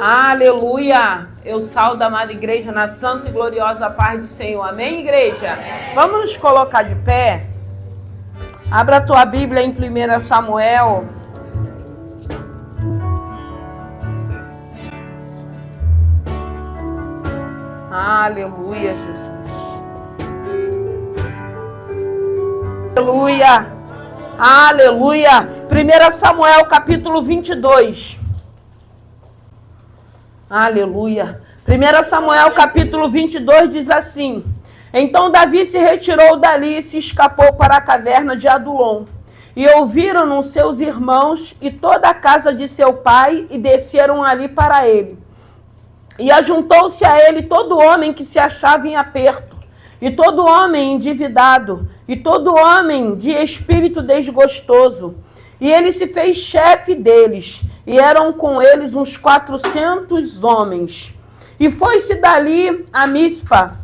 Aleluia! Eu saúdo a amada igreja na santa e gloriosa paz do Senhor. Amém, igreja? Vamos nos colocar de pé. Abra a tua Bíblia em 1 Samuel. Aleluia, Jesus. Aleluia. Aleluia. 1 Samuel capítulo 22. Aleluia. 1 Samuel capítulo 22 diz assim: Então Davi se retirou dali e se escapou para a caverna de Adulom. E ouviram-no seus irmãos e toda a casa de seu pai e desceram ali para ele. E ajuntou-se a ele todo homem que se achava em aperto, e todo homem endividado, e todo homem de espírito desgostoso. E ele se fez chefe deles, e eram com eles uns 400 homens. E foi-se dali a Mispa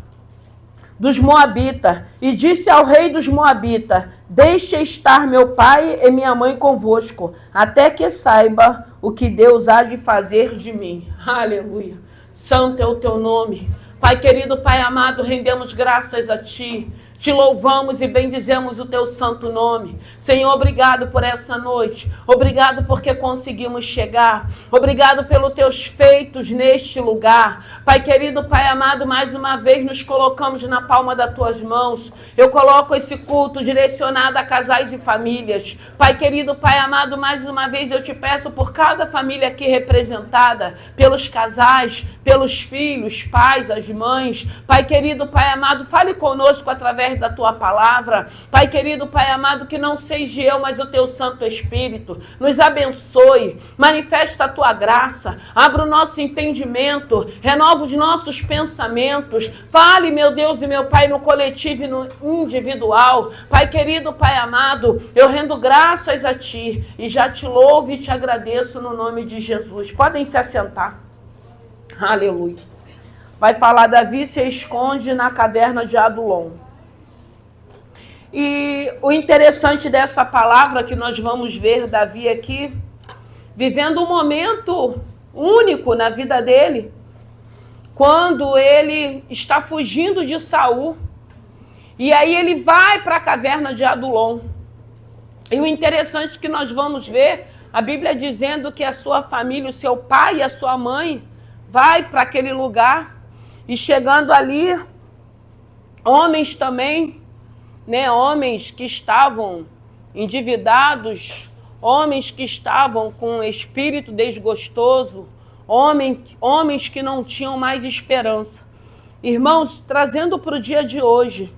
dos Moabitas, e disse ao rei dos Moabitas: Deixe estar meu pai e minha mãe convosco, até que saiba o que Deus há de fazer de mim. Aleluia. Santo é o teu nome. Pai querido, Pai amado, rendemos graças a Ti. Te louvamos e bendizemos o Teu santo nome. Senhor, obrigado por essa noite. Obrigado porque conseguimos chegar. Obrigado pelos Teus feitos neste lugar. Pai querido, Pai amado, mais uma vez nos colocamos na palma das Tuas mãos. Eu coloco esse culto direcionado a casais e famílias. Pai querido, Pai amado, mais uma vez eu te peço por cada família aqui representada, pelos casais, pelos filhos, pais, as mães. Pai querido, Pai amado, fale conosco através da Tua palavra. Pai querido, Pai amado, que não seja eu, mas o Teu Santo Espírito. Nos abençoe, manifesta a Tua graça, abra o nosso entendimento, renova os nossos pensamentos. Fale, meu Deus e meu Pai, no coletivo e no individual. Pai querido, Pai amado, eu rendo graças a Ti e já Te louvo e Te agradeço no nome de Jesus. Podem se assentar. Aleluia. Vai falar: Davi se esconde na caverna de Adulom. E o interessante dessa palavra que nós vamos ver Davi aqui, vivendo um momento único na vida dele, quando ele está fugindo de Saul, e aí ele vai para a caverna de Adulom. E o interessante que nós vamos ver, a Bíblia dizendo que a sua família, o seu pai e a sua mãe, vai para aquele lugar, e chegando ali, homens também, homens que estavam endividados, homens que estavam com espírito desgostoso, homens que não tinham mais esperança. Irmãos, trazendo para o dia de hoje,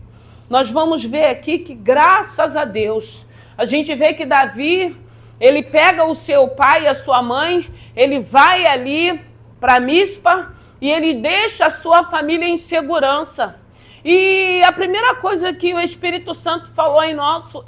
nós vamos ver aqui que, graças a Deus, a gente vê que Davi, ele pega o seu pai e a sua mãe, ele vai ali para Mispa e ele deixa a sua família em segurança. E a primeira coisa que o Espírito Santo falou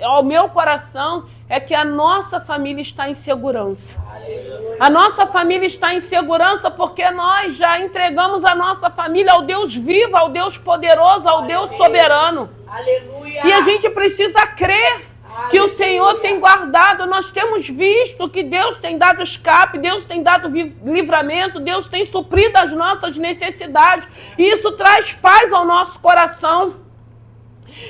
ao meu coração é que a nossa família está em segurança. Aleluia. A nossa família está em segurança porque nós já entregamos a nossa família ao Deus vivo, ao Deus poderoso, ao Deus soberano. Aleluia. E a gente precisa crer que o Senhor tem guardado. Nós temos visto que Deus tem dado escape, Deus tem dado livramento, Deus tem suprido as nossas necessidades. E isso traz paz ao nosso coração.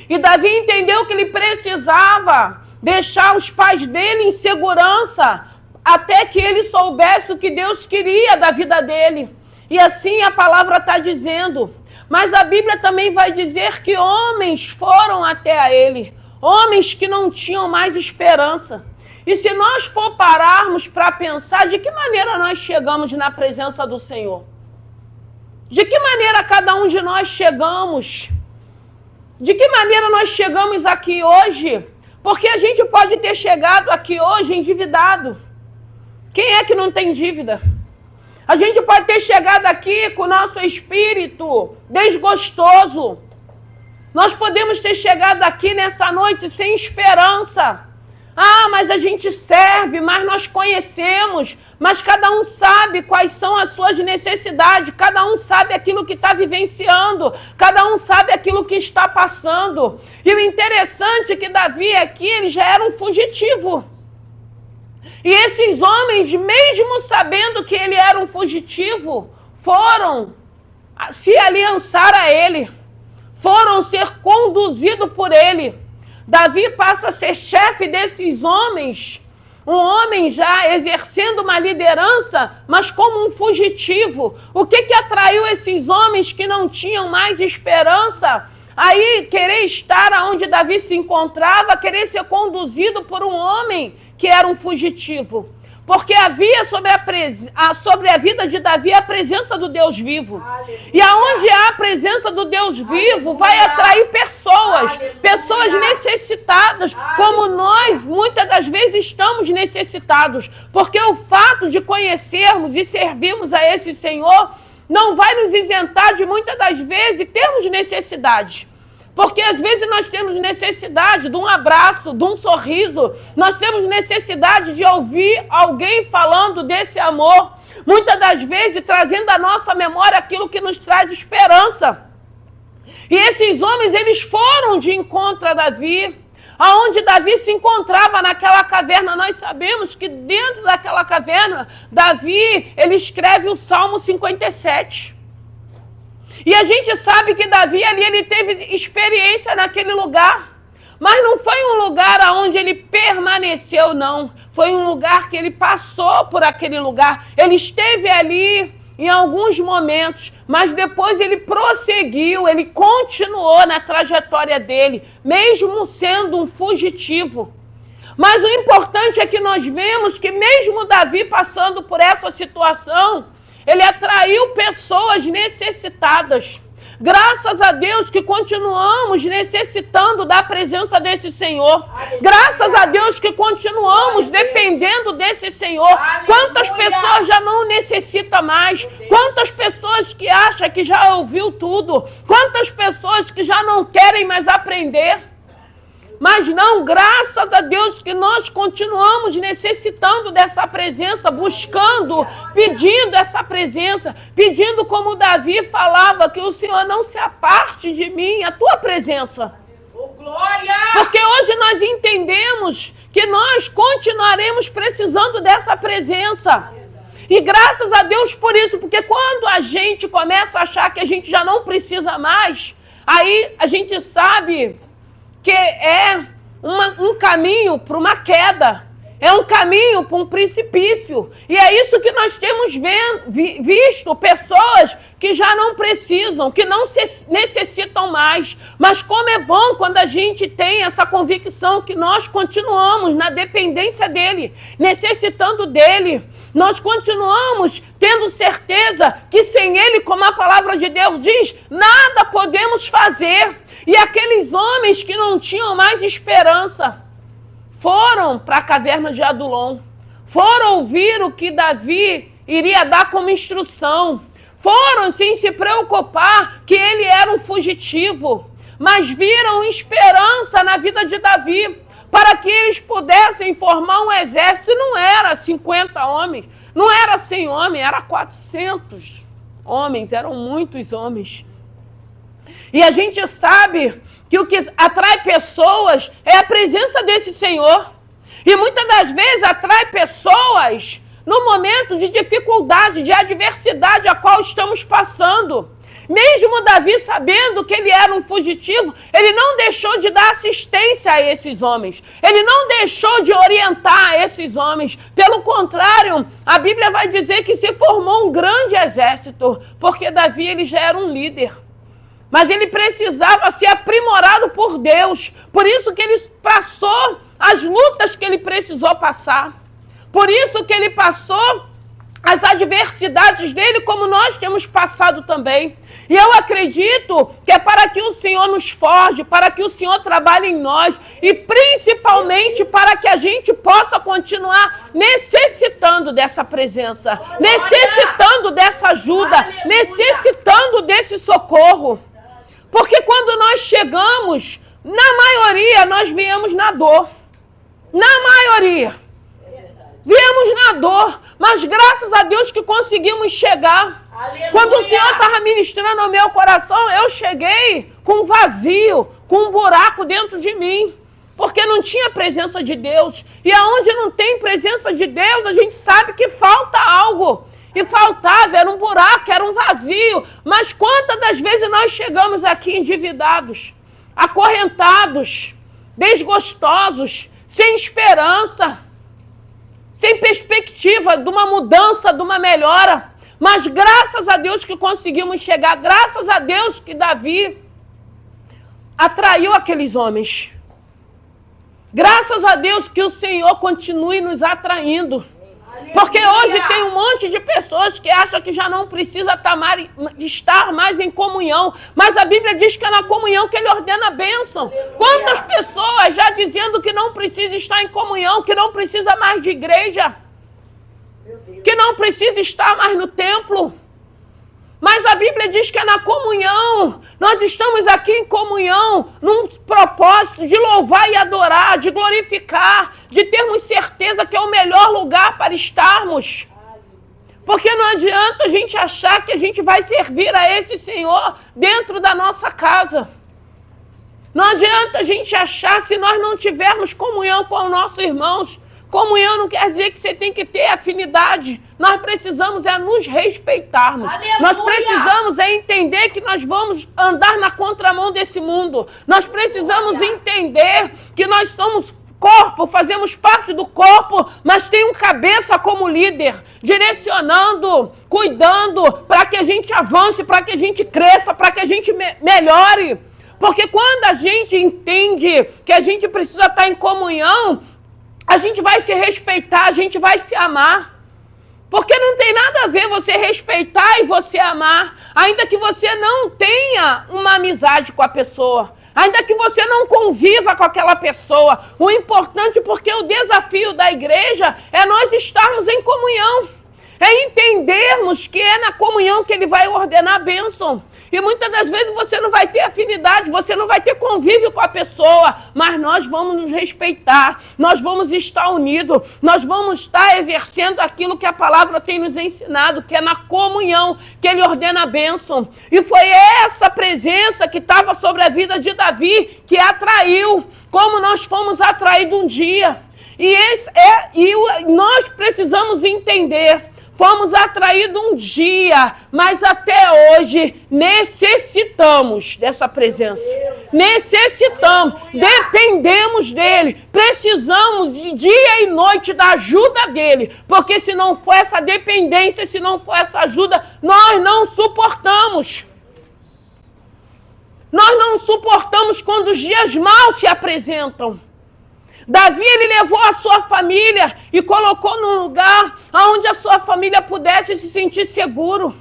E Davi entendeu que ele precisava deixar os pais dele em segurança até que ele soubesse o que Deus queria da vida dele. E assim a palavra está dizendo. Mas a Bíblia também vai dizer que homens foram até a ele. Homens que não tinham mais esperança. E se nós for pararmos para pensar, de que maneira nós chegamos na presença do Senhor? De que maneira cada um de nós chegamos? De que maneira nós chegamos aqui hoje? Porque a gente pode ter chegado aqui hoje endividado. Quem é que não tem dívida? A gente pode ter chegado aqui com o nosso espírito desgostoso. Nós podemos ter chegado aqui nessa noite sem esperança. Ah, mas a gente serve, mas nós conhecemos. Mas cada um sabe quais são as suas necessidades. Cada um sabe aquilo que está vivenciando. Cada um sabe aquilo que está passando. E o interessante é que Davi aqui, ele já era um fugitivo. E esses homens, mesmo sabendo que ele era um fugitivo, foram se aliançar a ele, foram ser conduzidos por ele. Davi passa a ser chefe desses homens, um homem já exercendo uma liderança, mas como um fugitivo. O que atraiu esses homens que não tinham mais esperança? Aí querer estar onde Davi se encontrava, querer ser conduzido por um homem que era um fugitivo. Porque havia sobre a vida de Davi a presença do Deus vivo. Aleluia. E aonde há a presença do Deus vivo, vai atrair pessoas, pessoas necessitadas, como nós muitas das vezes estamos necessitados. Porque o fato de conhecermos e servirmos a esse Senhor não vai nos isentar de muitas das vezes termos necessidade. Porque às vezes nós temos necessidade de um abraço, de um sorriso. Nós temos necessidade de ouvir alguém falando desse amor. Muitas das vezes trazendo à nossa memória aquilo que nos traz esperança. E esses homens, eles foram de encontro a Davi. Aonde Davi se encontrava naquela caverna, nós sabemos que dentro daquela caverna, Davi, ele escreve o Salmo 57. E a gente sabe que Davi ali, ele teve experiência naquele lugar. Mas não foi um lugar onde ele permaneceu, não. Foi um lugar que ele passou por aquele lugar. Ele esteve ali em alguns momentos, mas depois ele prosseguiu, ele continuou na trajetória dele, mesmo sendo um fugitivo. Mas o importante é que nós vemos que mesmo Davi passando por essa situação, ele atraiu pessoas necessitadas. Graças a Deus que continuamos necessitando da presença desse Senhor. Graças a Deus que continuamos dependendo desse Senhor. Quantas pessoas já não necessitam mais? Quantas pessoas que acham que já ouviu tudo? Quantas pessoas que já não querem mais aprender? Mas não, graças a Deus que nós continuamos necessitando dessa presença, buscando, pedindo essa presença, pedindo como Davi falava, que o Senhor não se aparte de mim, a tua presença. Oh, glória! Porque hoje nós entendemos que nós continuaremos precisando dessa presença. E graças a Deus por isso, porque quando a gente começa a achar que a gente já não precisa mais, aí a gente sabe que é um caminho para uma queda, é um caminho para um precipício. E é isso que nós temos visto, pessoas que já não precisam, que não necessitam mais. Mas como é bom quando a gente tem essa convicção que nós continuamos na dependência dele, necessitando dele. Nós continuamos tendo certeza que sem ele, como a palavra de Deus diz, nada podemos fazer. E aqueles homens que não tinham mais esperança foram para a caverna de Adulão, foram ouvir o que Davi iria dar como instrução, foram sem se preocupar que ele era um fugitivo, mas viram esperança na vida de Davi, para que eles pudessem formar um exército. E não era 50 homens, não era 100 homens, era 400 homens, eram muitos homens. E a gente sabe que o que atrai pessoas é a presença desse Senhor. E muitas das vezes atrai pessoas no momento de dificuldade, de adversidade a qual estamos passando. Mesmo Davi sabendo que ele era um fugitivo, ele não deixou de dar assistência a esses homens. Ele não deixou de orientar esses homens. Pelo contrário, a Bíblia vai dizer que se formou um grande exército, porque Davi ele já era um líder. Mas ele precisava ser aprimorado por Deus. Por isso que ele passou as lutas que ele precisou passar. Por isso que ele passou as adversidades dele, como nós temos passado também. E eu acredito que é para que o Senhor nos forje, para que o Senhor trabalhe em nós, e principalmente para que a gente possa continuar necessitando dessa presença, necessitando dessa ajuda, necessitando desse socorro. Porque quando nós chegamos, na maioria, nós viemos na dor. Na maioria. Viemos na dor, mas graças a Deus que conseguimos chegar. Aleluia. Quando o Senhor estava ministrando ao meu coração, eu cheguei com um vazio, com um buraco dentro de mim. porque não tinha presença de Deus. E aonde não tem presença de Deus, a gente sabe que falta algo. E faltava, era um buraco, era um vazio. Mas quantas das vezes nós chegamos aqui endividados, acorrentados, desgostosos, sem esperança, sem perspectiva de uma mudança, de uma melhora. Mas graças a Deus que conseguimos chegar, graças a Deus que Davi atraiu aqueles homens. Graças a Deus que o Senhor continue nos atraindo. Porque hoje tem um monte de pessoas que acham que já não precisa estar mais em comunhão. Mas a Bíblia diz que é na comunhão que Ele ordena a bênção. Quantas pessoas já dizendo que não precisa estar em comunhão, que não precisa mais de igreja, que não precisa estar mais no templo. Mas a Bíblia diz que é na comunhão. Nós estamos aqui em comunhão, num propósito de louvar e adorar, de glorificar, de termos certeza que é o melhor lugar para estarmos. Porque não adianta a gente achar que a gente vai servir a esse Senhor dentro da nossa casa. Não adianta a gente achar, se nós não tivermos comunhão com os nossos irmãos. Comunhão não quer dizer que você tem que ter afinidade. Nós precisamos nos respeitarmos. Aleluia! Nós precisamos entender que nós vamos andar na contramão desse mundo. Nós precisamos entender que nós somos corpo, fazemos parte do corpo, mas tem um cabeça como líder, direcionando, cuidando, para que a gente avance, para que a gente cresça, para que a gente melhore. Porque quando a gente entende que a gente precisa estar em comunhão, a gente vai se respeitar, a gente vai se amar. Porque não tem nada a ver você respeitar e você amar, ainda que você não tenha uma amizade com a pessoa, ainda que você não conviva com aquela pessoa. O importante, porque o desafio da igreja é nós estarmos em comunhão, é entendermos que é na comunhão que Ele vai ordenar a bênção. E muitas das vezes você não vai ter afinidade, você não vai ter convívio com a pessoa, mas nós vamos nos respeitar, nós vamos estar unidos, nós vamos estar exercendo aquilo que a palavra tem nos ensinado, que é na comunhão que Ele ordena a bênção. E foi essa presença que estava sobre a vida de Davi que atraiu, como nós fomos atraídos um dia. E nós precisamos entender. Fomos atraídos um dia, mas até hoje necessitamos dessa presença. Necessitamos, dependemos dEle, precisamos de dia e noite da ajuda dEle, porque se não for essa dependência, se não for essa ajuda, nós não suportamos. Nós não suportamos quando os dias maus se apresentam. Davi, ele levou a sua família e colocou num lugar onde a sua família pudesse se sentir seguro.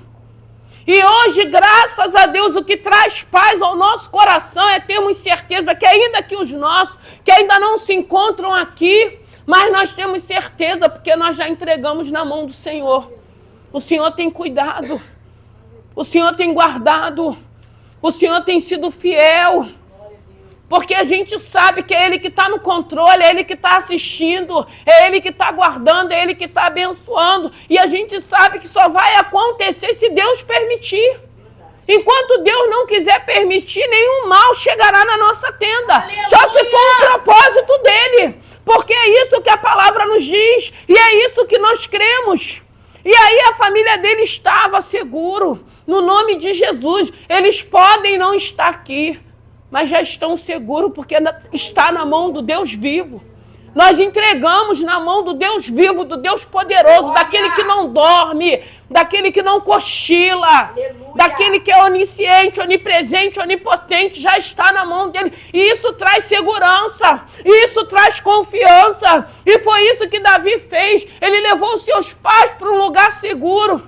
E hoje, graças a Deus, o que traz paz ao nosso coração é termos certeza que ainda que os nossos, que ainda não se encontram aqui, mas nós temos certeza porque nós já entregamos na mão do Senhor. O Senhor tem cuidado, o Senhor tem guardado, o Senhor tem sido fiel. Porque a gente sabe que é Ele que está no controle, é Ele que está assistindo, é Ele que está guardando, é Ele que está abençoando. E a gente sabe que só vai acontecer se Deus permitir. Enquanto Deus não quiser permitir, nenhum mal chegará na nossa tenda. Aleluia! Só se for um propósito dEle. Porque é isso que a palavra nos diz e é isso que nós cremos. E aí a família dele estava seguro. No nome de Jesus, eles podem não estar aqui, mas já estão seguros porque está na mão do Deus vivo. Nós entregamos na mão do Deus vivo, do Deus poderoso, daquele que não dorme, daquele que não cochila, aleluia, daquele que é onisciente, onipresente, onipotente, já está na mão dele. E isso traz segurança, isso traz confiança. E foi isso que Davi fez. Ele levou os seus pais para um lugar seguro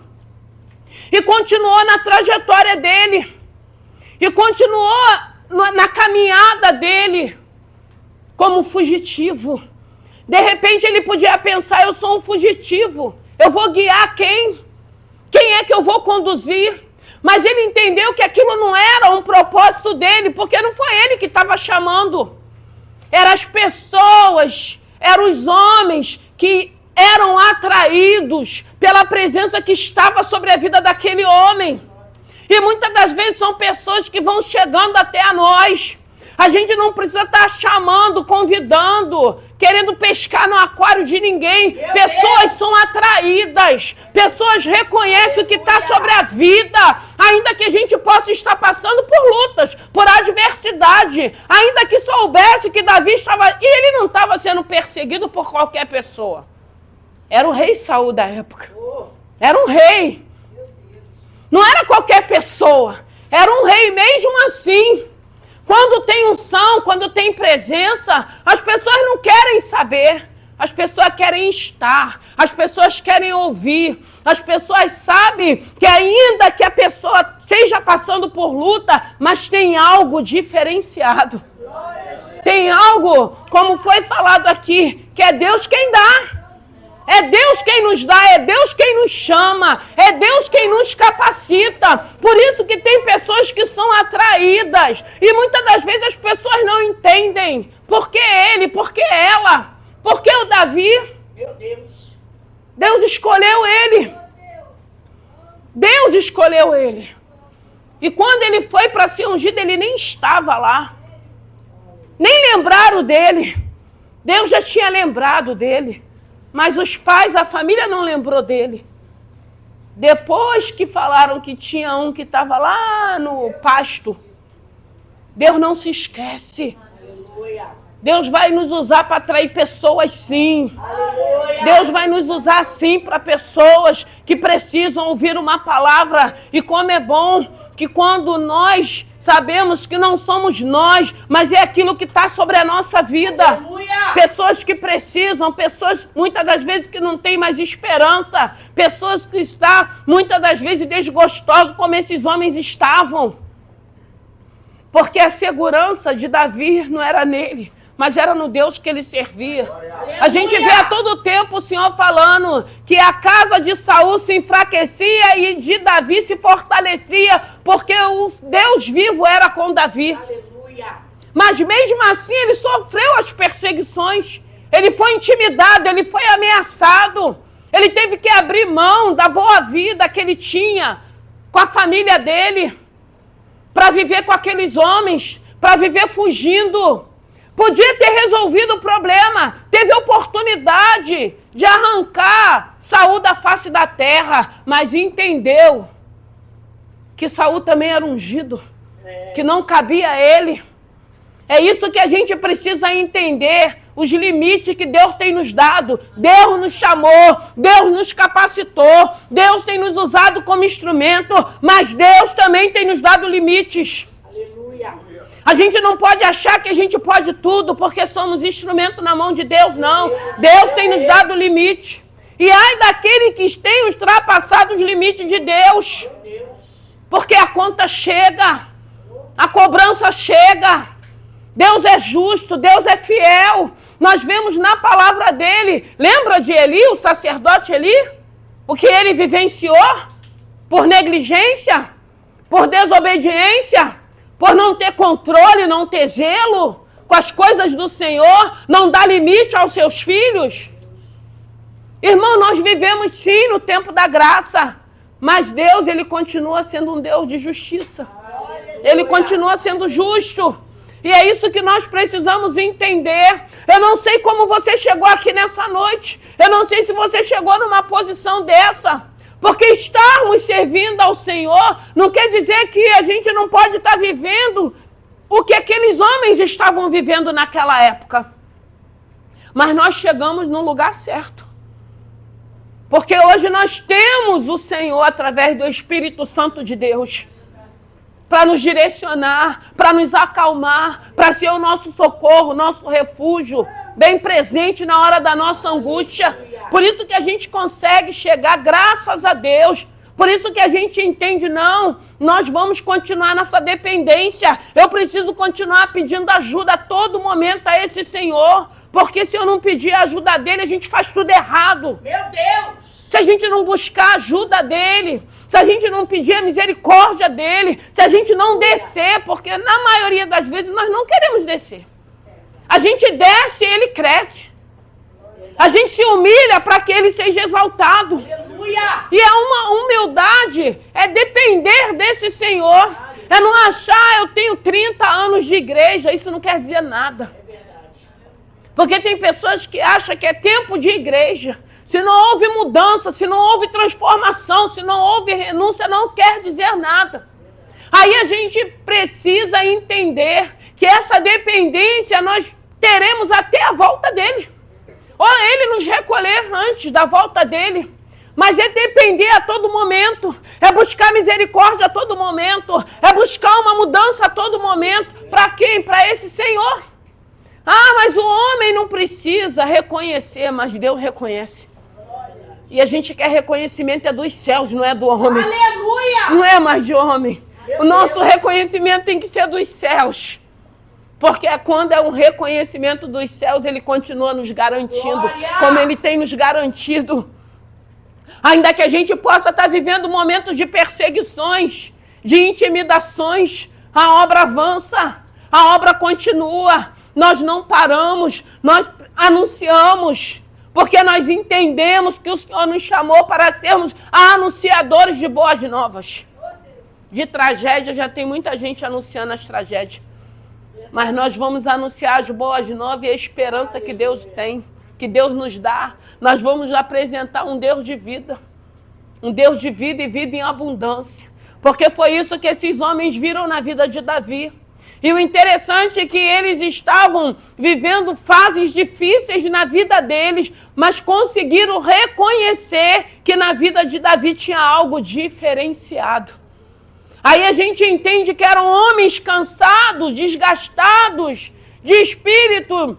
e continuou na trajetória dele. E continuou na caminhada dele como fugitivo. De repente ele podia pensar, eu sou um fugitivo, eu vou guiar quem? Quem é que eu vou conduzir? Mas ele entendeu que aquilo não era um propósito dele, porque não foi ele que estava chamando. Eram as pessoas, eram os homens que eram atraídos pela presença que estava sobre a vida daquele homem. E muitas das vezes são pessoas que vão chegando até a nós, A gente não precisa estar chamando, convidando, querendo pescar no aquário de ninguém. Pessoas são atraídas. Pessoas reconhecem o que está sobre a vida. Ainda que a gente possa estar passando por lutas, por adversidade. Ainda que soubesse que Davi estava... E ele não estava sendo perseguido por qualquer pessoa. Era o rei Saul da época. Era um rei. Não era qualquer pessoa. Era um rei mesmo assim. Quando tem unção, quando tem presença, as pessoas não querem saber. As pessoas querem estar. As pessoas querem ouvir. As pessoas sabem que ainda que a pessoa esteja passando por luta, mas tem algo diferenciado. Tem algo, como foi falado aqui, que é Deus quem dá. É Deus quem nos dá, é Deus quem nos chama, é Deus quem nos capacita. Por isso que tem pessoas que são atraídas. E muitas das vezes as pessoas não entendem. Por que ele, por que ela, por que o Davi? Meu Deus. Deus escolheu ele. Deus escolheu ele. E quando ele foi para ser ungido, ele nem estava lá. Nem lembraram dele. Deus já tinha lembrado dele. Mas os pais, a família não lembrou dele. Depois que falaram que tinha um que estava lá no pasto, Deus não se esquece. Aleluia. Deus vai nos usar para atrair pessoas, sim. Aleluia. Deus vai nos usar, sim, para pessoas que precisam ouvir uma palavra. E como é bom que quando nós sabemos que não somos nós, mas é aquilo que está sobre a nossa vida. Aleluia. Pessoas que precisam, pessoas muitas das vezes que não têm mais esperança, pessoas que estão muitas das vezes desgostosas como esses homens estavam. Porque a segurança de Davi não era nele, mas era no Deus que ele servia. A gente vê a todo tempo o Senhor falando que a casa de Saul se enfraquecia e de Davi se fortalecia, porque o Deus vivo era com Davi. Aleluia. Mas mesmo assim ele sofreu as perseguições, ele foi intimidado, ele foi ameaçado, ele teve que abrir mão da boa vida que ele tinha com a família dele, para viver com aqueles homens, para viver fugindo. Podia ter resolvido o problema, teve oportunidade de arrancar Saul da face da terra, mas entendeu que Saul também era ungido, que não cabia a ele. É isso que a gente precisa entender, os limites que Deus tem nos dado. Deus nos chamou, Deus nos capacitou, Deus tem nos usado como instrumento, mas Deus também tem nos dado limites. Aleluia. A gente não pode achar que a gente pode tudo porque somos instrumento na mão de Deus, não. Deus tem nos dado limite. E ai daquele que tem ultrapassado os limites de Deus. Porque a conta chega, a cobrança chega. Deus é justo, Deus é fiel. Nós vemos na palavra dele. Lembra de Eli, o sacerdote Eli? O que ele vivenciou? Por negligência? Por desobediência? Por não ter controle, não ter zelo com as coisas do Senhor? Não dar limite aos seus filhos? Irmão, nós vivemos sim no tempo da graça. Mas Deus, ele continua sendo um Deus de justiça. Ele continua sendo justo. E é isso que nós precisamos entender. Eu não sei como você chegou aqui nessa noite. Eu não sei se você chegou numa posição dessa. Porque estarmos servindo ao Senhor não quer dizer que a gente não pode estar vivendo o que aqueles homens estavam vivendo naquela época. Mas nós chegamos no lugar certo. Porque hoje nós temos o Senhor através do Espírito Santo de Deus. Para nos direcionar, para nos acalmar, para ser o nosso socorro, nosso refúgio, bem presente na hora da nossa angústia. Por isso que a gente consegue chegar, graças a Deus. Por isso que a gente entende, não, nós vamos continuar nessa dependência. Eu preciso continuar pedindo ajuda a todo momento a esse Senhor. Porque se eu não pedir a ajuda dele, a gente faz tudo errado. Meu Deus! Se a gente não buscar a ajuda dele, se a gente não pedir a misericórdia dele, se a gente não descer, porque na maioria das vezes nós não queremos descer. A gente desce e ele cresce. A gente se humilha para que ele seja exaltado. Aleluia! E é uma humildade, é depender desse Senhor. É não achar, eu tenho 30 anos de igreja, isso não quer dizer nada. Porque tem pessoas que acham que é tempo de igreja. Se não houve mudança, se não houve transformação, se não houve renúncia, não quer dizer nada. Aí a gente precisa entender que essa dependência nós teremos até a volta dele. Ou ele nos recolher antes da volta dele. Mas é depender a todo momento. É buscar misericórdia a todo momento. É buscar uma mudança a todo momento. Para quem? Para esse Senhor. Ah, mas o homem não precisa reconhecer, mas Deus reconhece. E a gente quer reconhecimento é dos céus, não é do homem. Aleluia! Não é mais de homem. O nosso reconhecimento tem que ser dos céus. Porque quando é um reconhecimento dos céus, ele continua nos garantindo. Glória! Como ele tem nos garantido. Ainda que a gente possa estar vivendo momentos de perseguições, de intimidações, a obra avança, a obra continua. Nós não paramos, nós anunciamos, porque nós entendemos que o Senhor nos chamou para sermos anunciadores de boas novas. De tragédia, já tem muita gente anunciando as tragédias. Mas nós vamos anunciar as boas novas e a esperança que Deus tem, que Deus nos dá. Nós vamos apresentar um Deus de vida. Um Deus de vida e vida em abundância. Porque foi isso que esses homens viram na vida de Davi. E o interessante é que eles estavam vivendo fases difíceis na vida deles, mas conseguiram reconhecer que na vida de Davi tinha algo diferenciado. Aí a gente entende que eram homens cansados, desgastados, de espírito,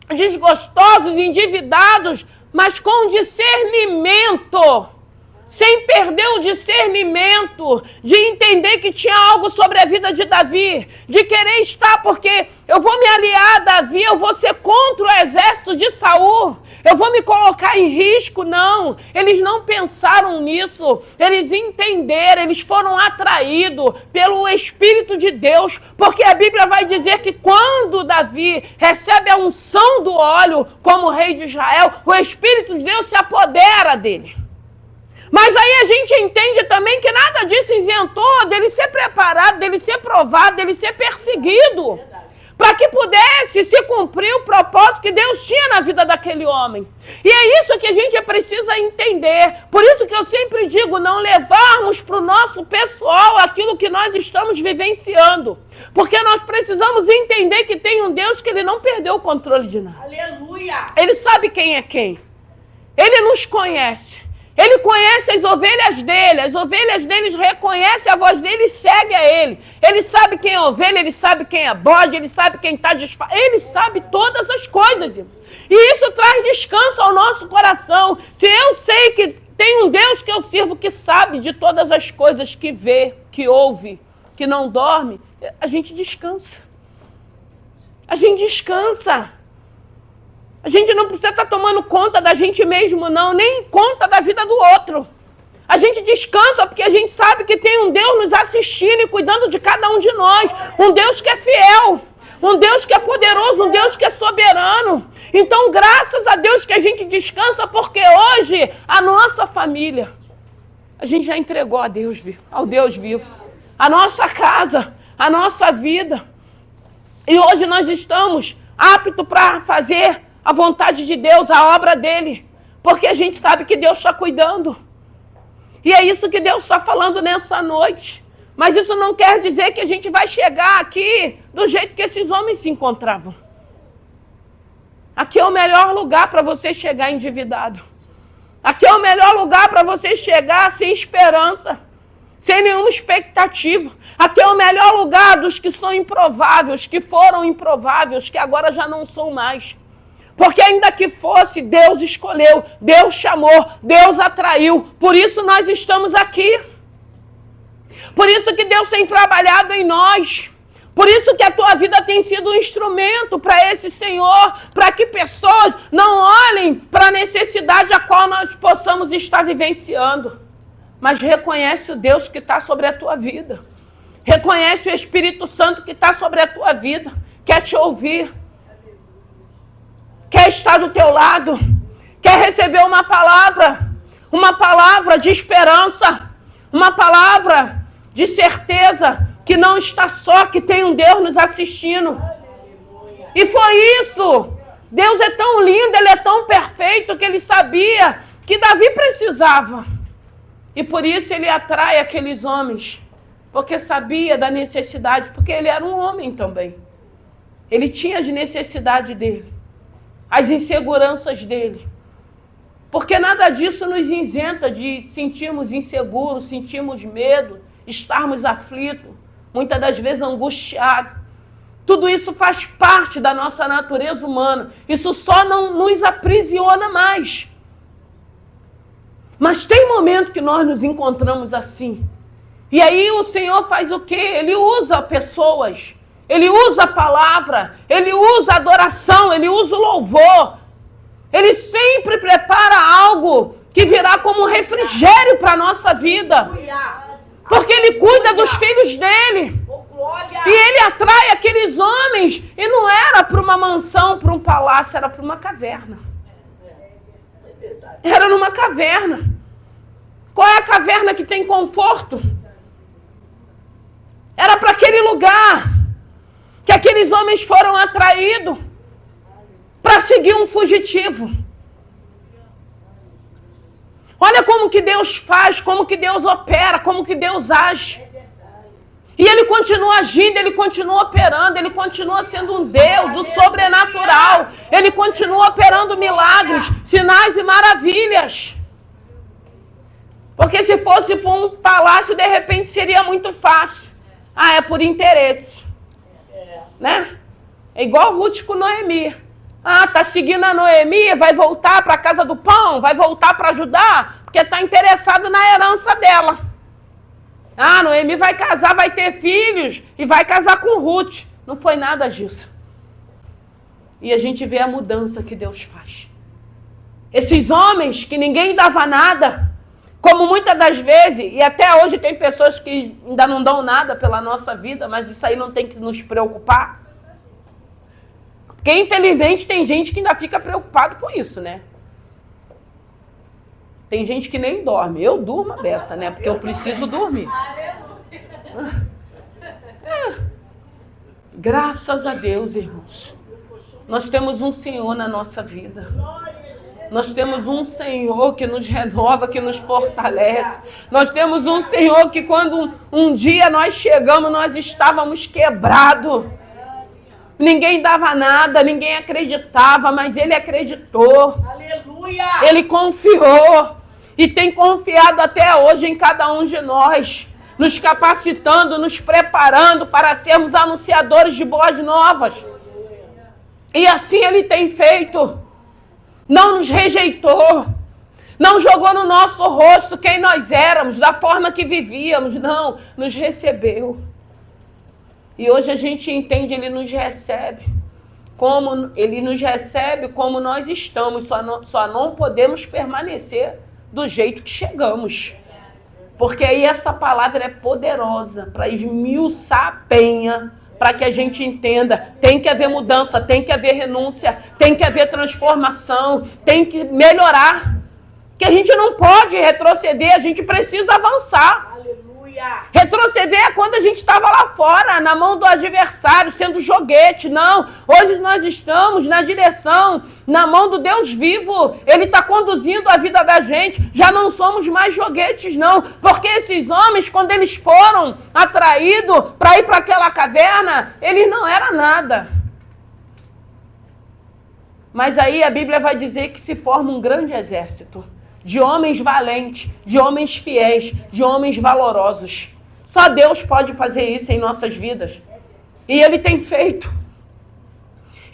desgostosos, endividados, mas com discernimento. Sem perder o discernimento, de entender que tinha algo sobre a vida de Davi, de querer estar, porque eu vou me aliar a Davi, eu vou ser contra o exército de Saul, eu vou me colocar em risco, não. Eles não pensaram nisso, eles entenderam, eles foram atraídos pelo Espírito de Deus, porque a Bíblia vai dizer que quando Davi recebe a unção do óleo como rei de Israel, o Espírito de Deus se apodera dele. Mas aí a gente entende também que nada disso isentou dele ser preparado, dele ser provado, dele ser perseguido. Para que pudesse se cumprir o propósito que Deus tinha na vida daquele homem. E é isso que a gente precisa entender. Por isso que eu sempre digo, não levarmos para o nosso pessoal aquilo que nós estamos vivenciando. Porque nós precisamos entender que tem um Deus que ele não perdeu o controle de nada. Aleluia! Ele sabe quem é quem. Ele nos conhece. Ele conhece as ovelhas dele reconhecem a voz dele e seguem a ele. Ele sabe quem é ovelha, ele sabe quem é bode, ele sabe quem está disfarçado. Ele sabe todas as coisas, irmão. E isso traz descanso ao nosso coração. Se eu sei que tem um Deus que eu sirvo que sabe de todas as coisas, que vê, que ouve, que não dorme, a gente descansa. A gente descansa. A gente não precisa estar tomando conta da gente mesmo, não, nem conta da vida do outro. A gente descansa porque a gente sabe que tem um Deus nos assistindo e cuidando de cada um de nós. Um Deus que é fiel, um Deus que é poderoso, um Deus que é soberano. Então, graças a Deus que a gente descansa, porque hoje a nossa família, a gente já entregou a Deus vivo, ao Deus vivo. A nossa casa, a nossa vida. E hoje nós estamos aptos para fazer a vontade de Deus, a obra dele, porque a gente sabe que Deus está cuidando. E é isso que Deus está falando nessa noite. Mas isso não quer dizer que a gente vai chegar aqui do jeito que esses homens se encontravam. Aqui é o melhor lugar para você chegar endividado. Aqui é o melhor lugar para você chegar sem esperança, sem nenhuma expectativa. Aqui é o melhor lugar dos que são improváveis, que foram improváveis, que agora já não são mais. Porque ainda que fosse, Deus escolheu, Deus chamou, Deus atraiu. Por isso nós estamos aqui. Por isso que Deus tem trabalhado em nós. Por isso que a tua vida tem sido um instrumento para esse Senhor, para que pessoas não olhem para a necessidade a qual nós possamos estar vivenciando. Mas reconhece o Deus que está sobre a tua vida. Reconhece o Espírito Santo que está sobre a tua vida. Quer te ouvir. Quer estar do teu lado, quer receber uma palavra de esperança, uma palavra de certeza, que não está só, que tem um Deus nos assistindo. E foi isso. Deus é tão lindo, Ele é tão perfeito que Ele sabia que Davi precisava. E por isso Ele atrai aqueles homens, porque sabia da necessidade, porque Ele era um homem também. Ele tinha as necessidades dele, as inseguranças dele. Porque nada disso nos isenta de sentirmos inseguros, sentirmos medo, estarmos aflitos, muitas das vezes angustiados. Tudo isso faz parte da nossa natureza humana. Isso só não nos aprisiona mais. Mas tem momento que nós nos encontramos assim. E aí o Senhor faz o quê? Ele usa pessoas, Ele usa a palavra, Ele usa a adoração, Ele usa o louvor. Ele sempre prepara algo que virá como um refrigério para a nossa vida. Porque Ele cuida dos filhos dele. E Ele atrai aqueles homens. E não era para uma mansão, para um palácio, era para uma caverna. Era numa caverna. Qual é a caverna que tem conforto? Era para aquele lugar que aqueles homens foram atraídos para seguir um fugitivo. Olha como que Deus faz, como que Deus opera, como que Deus age. E Ele continua agindo, Ele continua operando, Ele continua sendo um Deus do sobrenatural. Ele continua operando milagres, sinais e maravilhas. Porque se fosse para um palácio, de repente seria muito fácil. Ah, é por interesse. Né? É igual Ruth com Noemi. Ah, tá seguindo a Noemi, vai voltar para a casa do pão, vai voltar para ajudar, porque está interessado na herança dela. Ah, Noemi vai casar, vai ter filhos e vai casar com Ruth. Não foi nada disso. E a gente vê a mudança que Deus faz. Esses homens que ninguém dava nada, como muitas das vezes, e até hoje tem pessoas que ainda não dão nada pela nossa vida, mas isso aí não tem que nos preocupar. Porque, infelizmente, tem gente que ainda fica preocupado com isso, né? Tem gente que nem dorme. Eu durmo a beça, né? Porque eu preciso dormir. Graças a Deus, irmãos. Nós temos um Senhor na nossa vida. Nós temos um Senhor que nos renova, que nos fortalece. Nós temos um Senhor que quando um dia nós chegamos, nós estávamos quebrados. Ninguém dava nada, ninguém acreditava, mas Ele acreditou. Aleluia! Ele confiou e tem confiado até hoje em cada um de nós, nos capacitando, nos preparando para sermos anunciadores de boas novas. E assim Ele tem feito. Não nos rejeitou, não jogou no nosso rosto quem nós éramos, da forma que vivíamos, não, nos recebeu. E hoje a gente entende, Ele nos recebe como nós estamos, só não podemos permanecer do jeito que chegamos. Porque aí essa palavra é poderosa para esmiuçar a penha, para que a gente entenda, tem que haver mudança, tem que haver renúncia, tem que haver transformação, tem que melhorar. Que a gente não pode retroceder, a gente precisa avançar. Retroceder é quando a gente estava lá fora, na mão do adversário, sendo joguete. Não, hoje nós estamos na direção, na mão do Deus vivo. Ele está conduzindo a vida da gente. Já não somos mais joguetes, não. Porque esses homens, quando eles foram atraídos para ir para aquela caverna, eles não eram nada. Mas aí a Bíblia vai dizer que se forma um grande exército. De homens valentes, de homens fiéis, de homens valorosos. Só Deus pode fazer isso em nossas vidas. E Ele tem feito.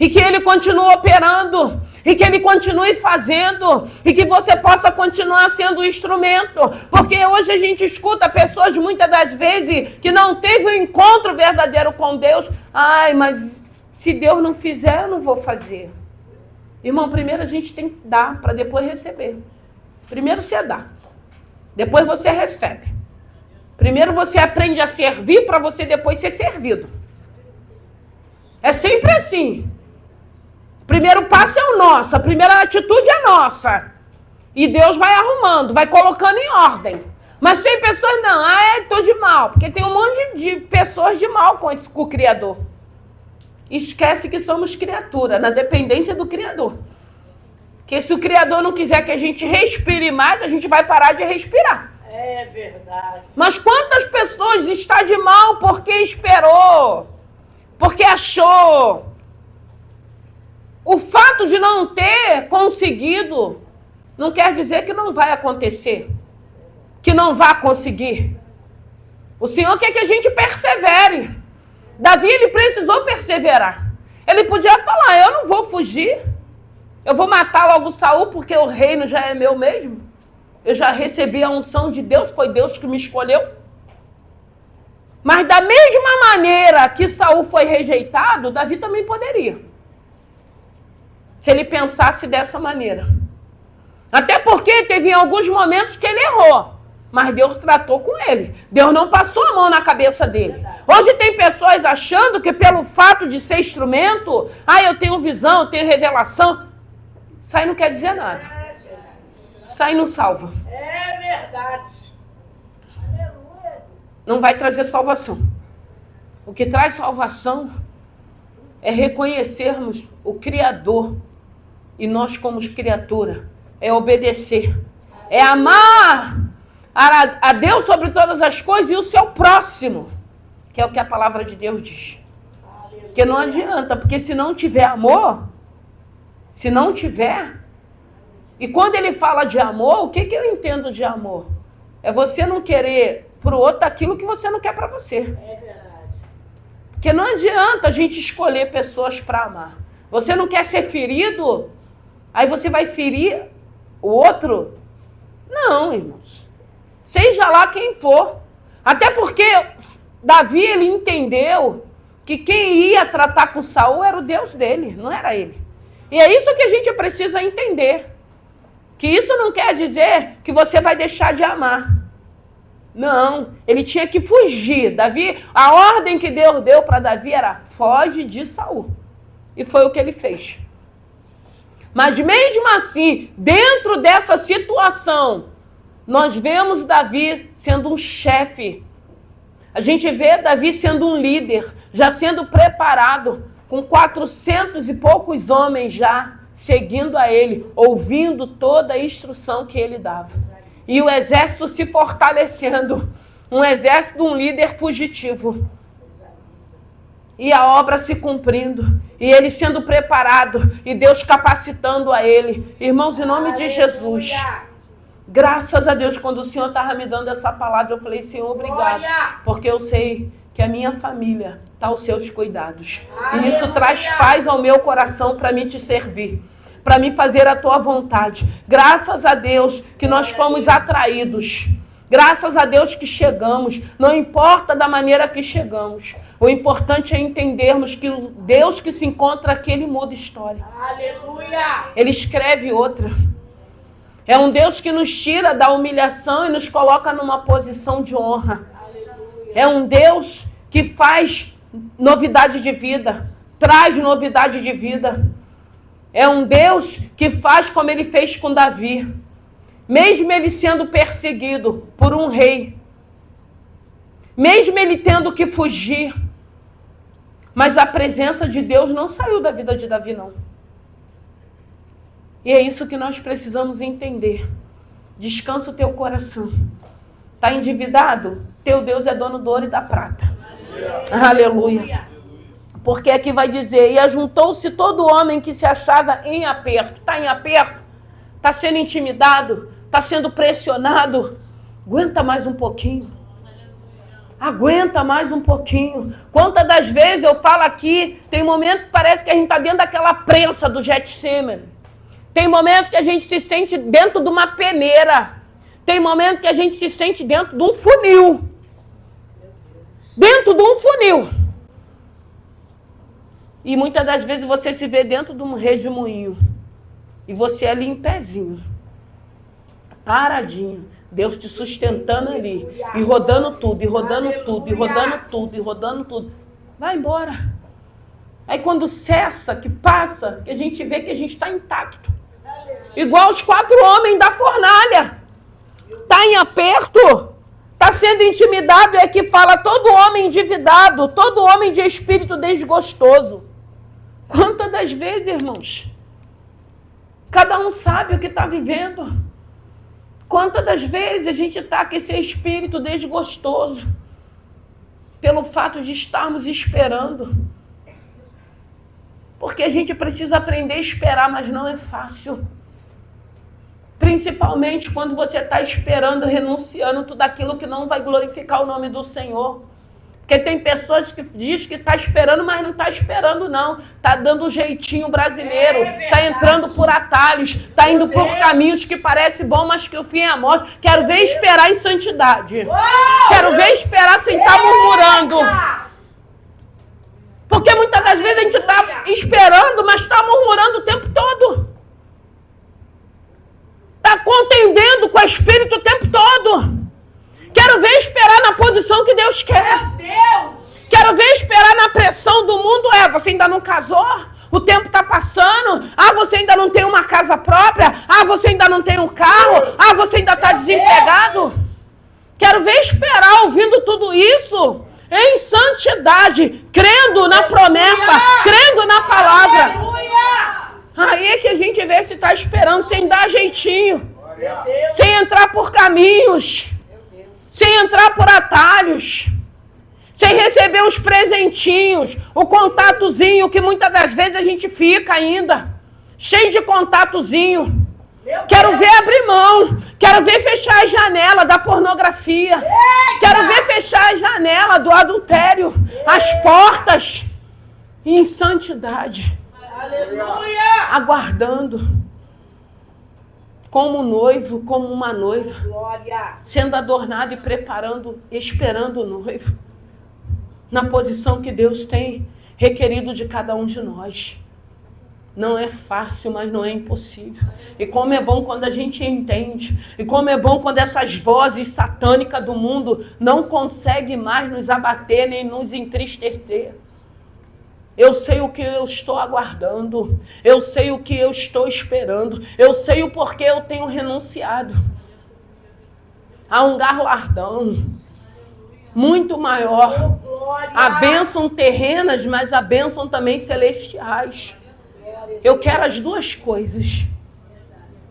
E que Ele continue operando. E que Ele continue fazendo. E que você possa continuar sendo instrumento. Porque hoje a gente escuta pessoas muitas das vezes que não teve um encontro verdadeiro com Deus. Ai, mas se Deus não fizer, eu não vou fazer. Irmão, primeiro a gente tem que dar para depois receber. Primeiro você dá, depois você recebe. Primeiro você aprende a servir para você depois ser servido. É sempre assim. O primeiro passo é o nosso, a primeira atitude é nossa. E Deus vai arrumando, vai colocando em ordem. Mas tem pessoas não, tô de mal, porque tem um monte de de pessoas de mal com o Criador. Esquece que somos criatura, na dependência do Criador. Porque se o Criador não quiser que a gente respire mais, a gente vai parar de respirar. É verdade. Mas quantas pessoas estão de mal porque esperou, porque achou? O fato de não ter conseguido não quer dizer que não vai acontecer, que não vai conseguir. O Senhor quer que a gente persevere. Davi, ele precisou perseverar. Ele podia falar, eu não vou fugir, eu vou matar logo Saul porque o reino já é meu mesmo. Eu já recebi a unção de Deus, foi Deus que me escolheu. Mas da mesma maneira que Saul foi rejeitado, Davi também poderia. Se ele pensasse dessa maneira. Até porque teve alguns momentos que ele errou. Mas Deus tratou com ele. Deus não passou a mão na cabeça dele. Hoje tem pessoas achando que pelo fato de ser instrumento, eu tenho visão, eu tenho revelação. Isso aí não quer dizer nada. Isso aí não salva. É verdade. Não vai trazer salvação. O que traz salvação é reconhecermos o Criador. E nós, como criatura, é obedecer. É amar a Deus sobre todas as coisas e o seu próximo. Que é o que a palavra de Deus diz. Porque não adianta, porque se não tiver amor, se não tiver... E quando ele fala de amor, o que eu entendo de amor? É você não querer pro outro aquilo que você não quer para você. É verdade. Porque não adianta a gente escolher pessoas para amar. Você não quer ser ferido, aí você vai ferir o outro? Não, irmãos. Seja lá quem for. Até porque Davi, ele entendeu que quem ia tratar com Saul era o Deus dele, não era ele. E é isso que a gente precisa entender. Que isso não quer dizer que você vai deixar de amar. Não, ele tinha que fugir. Davi, a ordem que Deus deu para Davi era: foge de Saul. E foi o que ele fez. Mas mesmo assim, dentro dessa situação, nós vemos Davi sendo um chefe. A gente vê Davi sendo um líder, já sendo preparado, com 400 e poucos homens já seguindo a ele, ouvindo toda a instrução que ele dava. E o exército se fortalecendo, um exército, um líder fugitivo. E a obra se cumprindo, e ele sendo preparado, e Deus capacitando a ele. Irmãos, em nome de Jesus, graças a Deus, quando o Senhor estava me dando essa palavra, eu falei: Senhor, obrigado, porque eu sei que a minha família está aos seus cuidados. E isso traz paz ao meu coração para me te servir, para me fazer a tua vontade. Graças a Deus que nós fomos atraídos. Graças a Deus que chegamos. Não importa da maneira que chegamos. O importante é entendermos que o Deus que se encontra aqui, ele muda a história. Aleluia! Ele escreve outra. É um Deus que nos tira da humilhação e nos coloca numa posição de honra. Aleluia! É um Deus que faz novidade de vida, traz novidade de vida. É um Deus que faz como ele fez com Davi. Mesmo ele sendo perseguido por um rei, mesmo ele tendo que fugir, mas a presença de Deus não saiu da vida de Davi, não. E é isso que nós precisamos entender. Descansa o teu coração. Está endividado? Teu Deus é dono do ouro e da prata. Aleluia. Porque aqui vai dizer: e ajuntou-se todo homem que se achava em aperto. Está em aperto? Está sendo intimidado? Está sendo pressionado? Aguenta mais um pouquinho. Aguenta mais um pouquinho. Quantas das vezes eu falo aqui, tem momento que parece que a gente está dentro daquela prensa do Getsemane. Tem momento que a gente se sente dentro de uma peneira. Tem momento que a gente se sente dentro de um funil. Dentro de um funil. E muitas das vezes você se vê dentro de um redemoinho. E você ali em pezinho. Paradinho. Deus te sustentando ali. E rodando tudo, e rodando tudo, e rodando tudo, e rodando tudo. Vai embora. Aí quando cessa, que passa, que a gente vê que a gente está intacto. Igual os 4 homens da fornalha. Está em aperto. Está sendo intimidado é que fala todo homem endividado, todo homem de espírito desgostoso. Quantas das vezes, irmãos, cada um sabe o que está vivendo. Quantas das vezes a gente está com esse espírito desgostoso pelo fato de estarmos esperando. Porque a gente precisa aprender a esperar, mas não é fácil. Principalmente quando você está esperando, renunciando tudo aquilo que não vai glorificar o nome do Senhor. Porque tem pessoas que dizem que está esperando, mas não está esperando não. Está dando um jeitinho brasileiro. Está entrando por atalhos. Está indo por caminhos que parece bom, mas que o fim é a morte. Quero ver esperar em santidade. Quero ver esperar sem estar murmurando. Porque muitas das vezes a gente está esperando, mas está murmurando o tempo todo. Está contendendo com o Espírito o tempo todo. Quero ver esperar na posição que Deus quer. Quero ver esperar na pressão do mundo. Você ainda não casou? O tempo está passando. Você ainda não tem uma casa própria. Você ainda não tem um carro. Você ainda está desempregado. Quero ver esperar ouvindo tudo isso em santidade, crendo na promessa, crendo na palavra. Aí é que a gente vê se está esperando, sem dar jeitinho, sem entrar por caminhos, sem entrar por atalhos, sem receber os presentinhos, o contatozinho que muitas das vezes a gente fica ainda, cheio de contatozinho. Quero ver abrir mão, quero ver fechar a janela da pornografia, quero ver fechar a janela do adultério, as portas, em santidade, Aleluia! aguardando, como um noivo, como uma noiva, Glória! sendo adornado e preparando, esperando o noivo, na posição que Deus tem requerido de cada um de nós. Não é fácil, mas não é impossível. E como é bom quando a gente entende. E como é bom quando essas vozes satânicas do mundo não conseguem mais nos abater nem nos entristecer. Eu sei o que eu estou aguardando. Eu sei o que eu estou esperando. Eu sei o porquê eu tenho renunciado. Há um galardão muito maior. Há bênção terrenas, mas há bênção também celestiais. Eu quero as duas coisas.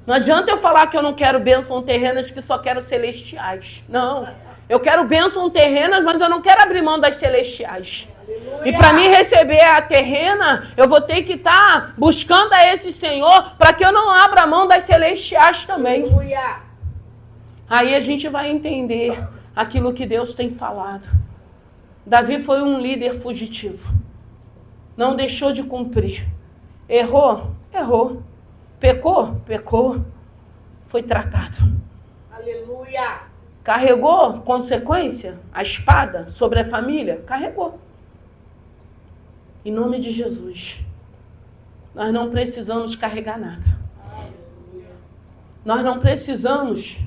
Não adianta eu falar que eu não quero bênçãos terrenas, que só quero celestiais. Não. Eu quero bênçãos terrenas, mas eu não quero abrir mão das celestiais. E para mim receber a terrena, eu vou ter que estar buscando a esse Senhor para que eu não abra mão das celestiais também. Aí a gente vai entender aquilo que Deus tem falado. Davi foi um líder fugitivo. Não deixou de cumprir. Errou? Errou. Pecou? Pecou. Foi tratado. Aleluia! Carregou consequência? A espada sobre a família? Carregou. Em nome de Jesus. Nós não precisamos carregar nada. Nós não precisamos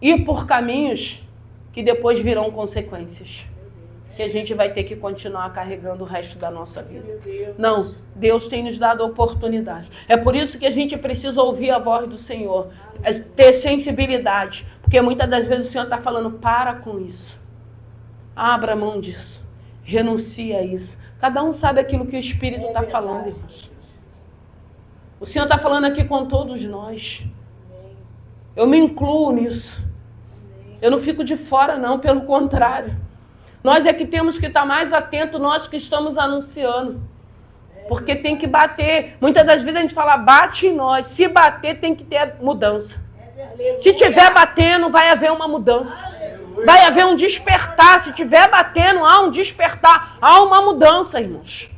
ir por caminhos que depois virão consequências. Que a gente vai ter que continuar carregando o resto da nossa vida. Não, Deus tem nos dado oportunidade. É por isso que a gente precisa ouvir a voz do Senhor, ter sensibilidade, porque muitas das vezes o Senhor está falando, para com isso. Abra mão disso. Renuncia a isso. Cada um sabe aquilo que o Espírito está falando, irmãos. O Senhor está falando aqui com todos nós. Eu me incluo nisso. Eu não fico de fora, não, pelo contrário. Nós é que temos que estar mais atentos, nós que estamos anunciando. Porque tem que bater. Muitas das vezes a gente fala, bate em nós. Se bater, tem que ter mudança. Se tiver batendo, vai haver uma mudança. Vai haver um despertar. Se tiver batendo, há um despertar. Há uma mudança, irmãos.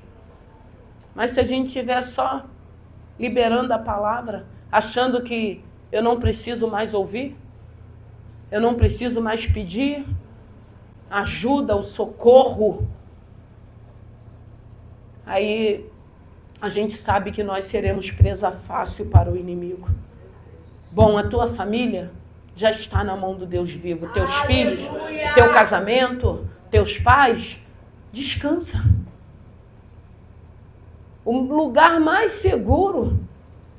Mas se a gente estiver só liberando a palavra, achando que eu não preciso mais ouvir, eu não preciso mais pedir ajuda, o socorro, aí a gente sabe que nós seremos presa fácil para o inimigo. Bom, a tua família já está na mão do Deus vivo. Teus filhos, teu casamento, teus pais, descansa. O lugar mais seguro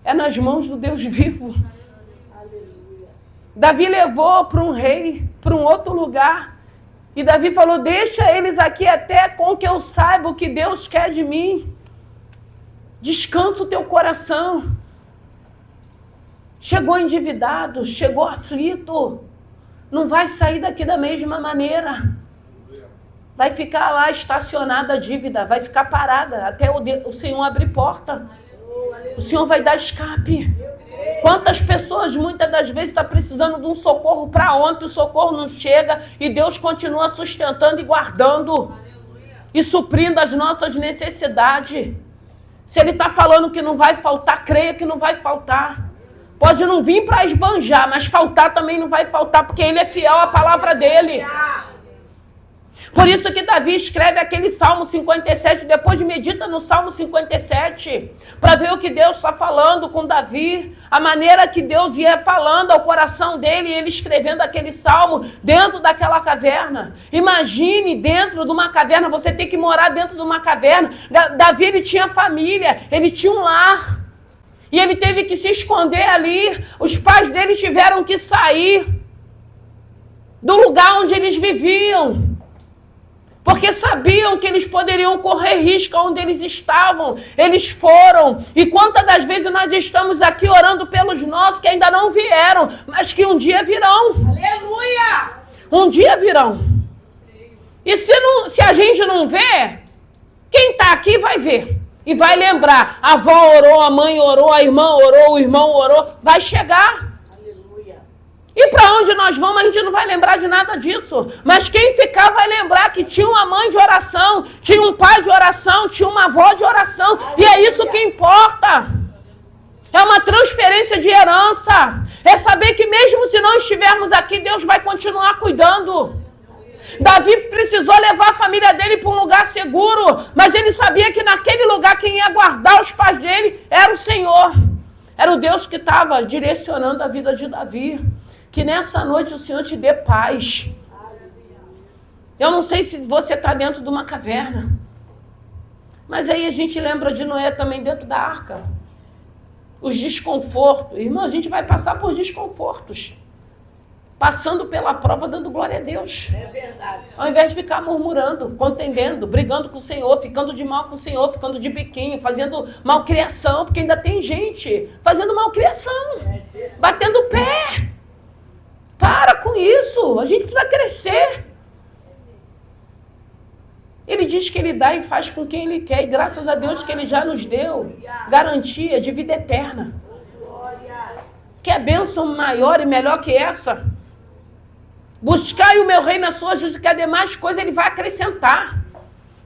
é nas mãos do Deus vivo. Davi levou para um rei, para um outro lugar. E Davi falou, deixa eles aqui até com que eu saiba o que Deus quer de mim. Descansa o teu coração. Chegou endividado, chegou aflito. Não vai sair daqui da mesma maneira. Vai ficar lá estacionada a dívida, vai ficar parada até o Senhor abrir porta. O Senhor vai dar escape. Quantas pessoas muitas das vezes estão precisando de um socorro para ontem, o socorro não chega e Deus continua sustentando e guardando e suprindo as nossas necessidades. Se Ele está falando que não vai faltar, creia que não vai faltar. Pode não vir para esbanjar, mas faltar também não vai faltar, porque Ele é fiel à palavra dEle. Por isso que Davi escreve aquele Salmo 57, depois medita no Salmo 57, para ver o que Deus está falando com Davi, a maneira que Deus ia falando ao coração dele, e ele escrevendo aquele Salmo dentro daquela caverna. Imagine dentro de uma caverna, você tem que morar dentro de uma caverna. Davi, ele tinha família, ele tinha um lar, e ele teve que se esconder ali. Os pais dele tiveram que sair do lugar onde eles viviam, porque sabiam que eles poderiam correr risco onde eles estavam. Eles foram. E quantas das vezes nós estamos aqui orando pelos nossos que ainda não vieram, mas que um dia virão. Aleluia! Um dia virão. E se a gente não vê, quem está aqui vai ver. E vai lembrar. A avó orou, a mãe orou, a irmã orou, o irmão orou. Vai chegar. E para onde nós vamos, a gente não vai lembrar de nada disso. Mas quem ficar vai lembrar que tinha uma mãe de oração, tinha um pai de oração, tinha uma avó de oração. E é isso que importa. É uma transferência de herança. É saber que mesmo se não estivermos aqui, Deus vai continuar cuidando. Davi precisou levar a família dele para um lugar seguro, mas ele sabia que naquele lugar quem ia guardar os pais dele era o Senhor. Era o Deus que estava direcionando a vida de Davi. Que nessa noite o Senhor te dê paz. Eu não sei se você está dentro de uma caverna, mas aí a gente lembra de Noé também dentro da arca. Os desconfortos. Irmão, a gente vai passar por desconfortos. Passando pela prova, dando glória a Deus. É verdade. Ao invés de ficar murmurando, contendendo, brigando com o Senhor, ficando de mal com o Senhor, ficando de biquinho, fazendo malcriação, porque ainda tem gente fazendo malcriação, batendo o pé. Para com isso, a gente precisa crescer. Ele diz que Ele dá e faz com quem Ele quer, e graças a Deus que Ele já nos deu garantia de vida eterna. Quer bênção maior e melhor que essa? Buscai o meu reino, a sua justiça, que a demais coisas Ele vai acrescentar.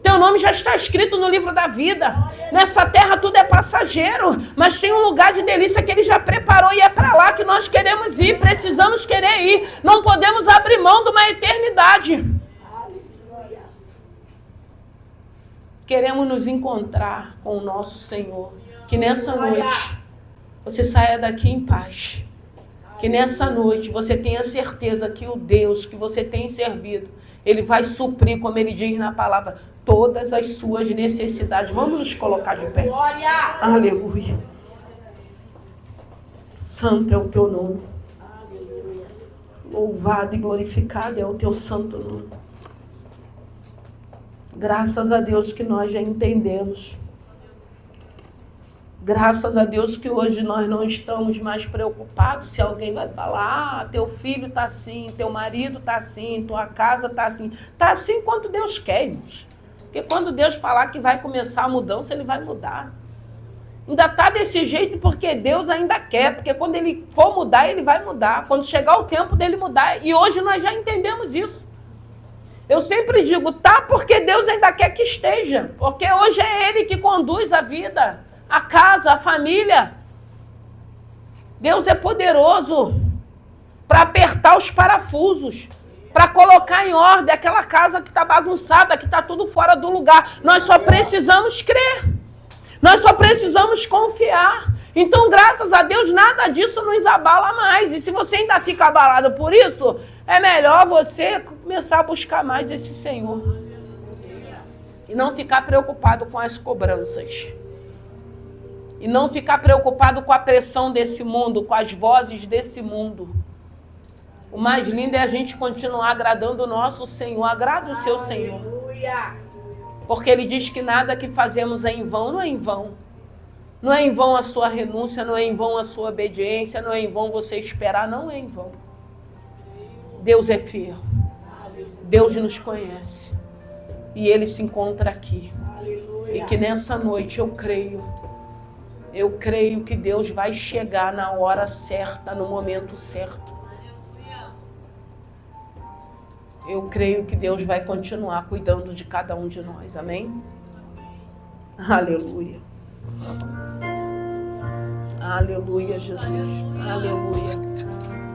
Teu nome já está escrito no livro da vida. Nessa terra tudo é passageiro, mas tem um lugar de delícia que Ele já preparou e é para lá que nós queremos ir, precisamos querer ir. Não podemos abrir mão de uma eternidade. Queremos nos encontrar com o nosso Senhor. Que nessa noite você saia daqui em paz. Que nessa noite você tenha certeza que o Deus que você tem servido, Ele vai suprir, como Ele diz na palavra, todas as suas necessidades. Vamos nos colocar de pé. Glória! Aleluia. Santo é o teu nome. Aleluia. Louvado e glorificado é o teu santo nome. Graças a Deus que nós já entendemos. Graças a Deus que hoje nós não estamos mais preocupados se alguém vai falar, teu filho está assim, teu marido está assim, tua casa está assim. Está assim quanto Deus quer, irmãos. Porque quando Deus falar que vai começar a mudança, Ele vai mudar. Ainda está desse jeito porque Deus ainda quer. Porque quando Ele for mudar, Ele vai mudar. Quando chegar o tempo dele mudar. E hoje nós já entendemos isso. Eu sempre digo, tá porque Deus ainda quer que esteja. Porque hoje é Ele que conduz a vida, a casa, a família. Deus é poderoso para apertar os parafusos, para colocar em ordem aquela casa que está bagunçada, que está tudo fora do lugar. Nós só precisamos crer. Nós só precisamos confiar. Então, graças a Deus, nada disso nos abala mais. E se você ainda fica abalado por isso, é melhor você começar a buscar mais esse Senhor. E não ficar preocupado com as cobranças. E não ficar preocupado com a pressão desse mundo, com as vozes desse mundo. O mais lindo é a gente continuar agradando o nosso Senhor. Agrada o seu Senhor. Aleluia. Porque Ele diz que nada que fazemos é em vão, não é em vão. Não é em vão a sua renúncia, não é em vão a sua obediência, não é em vão você esperar, não é em vão. Deus é fiel. Deus nos conhece. E Ele se encontra aqui. Aleluia. E que nessa noite eu creio que Deus vai chegar na hora certa, no momento certo. Eu creio que Deus vai continuar cuidando de cada um de nós. Amém? Aleluia. Aleluia, Jesus. Aleluia.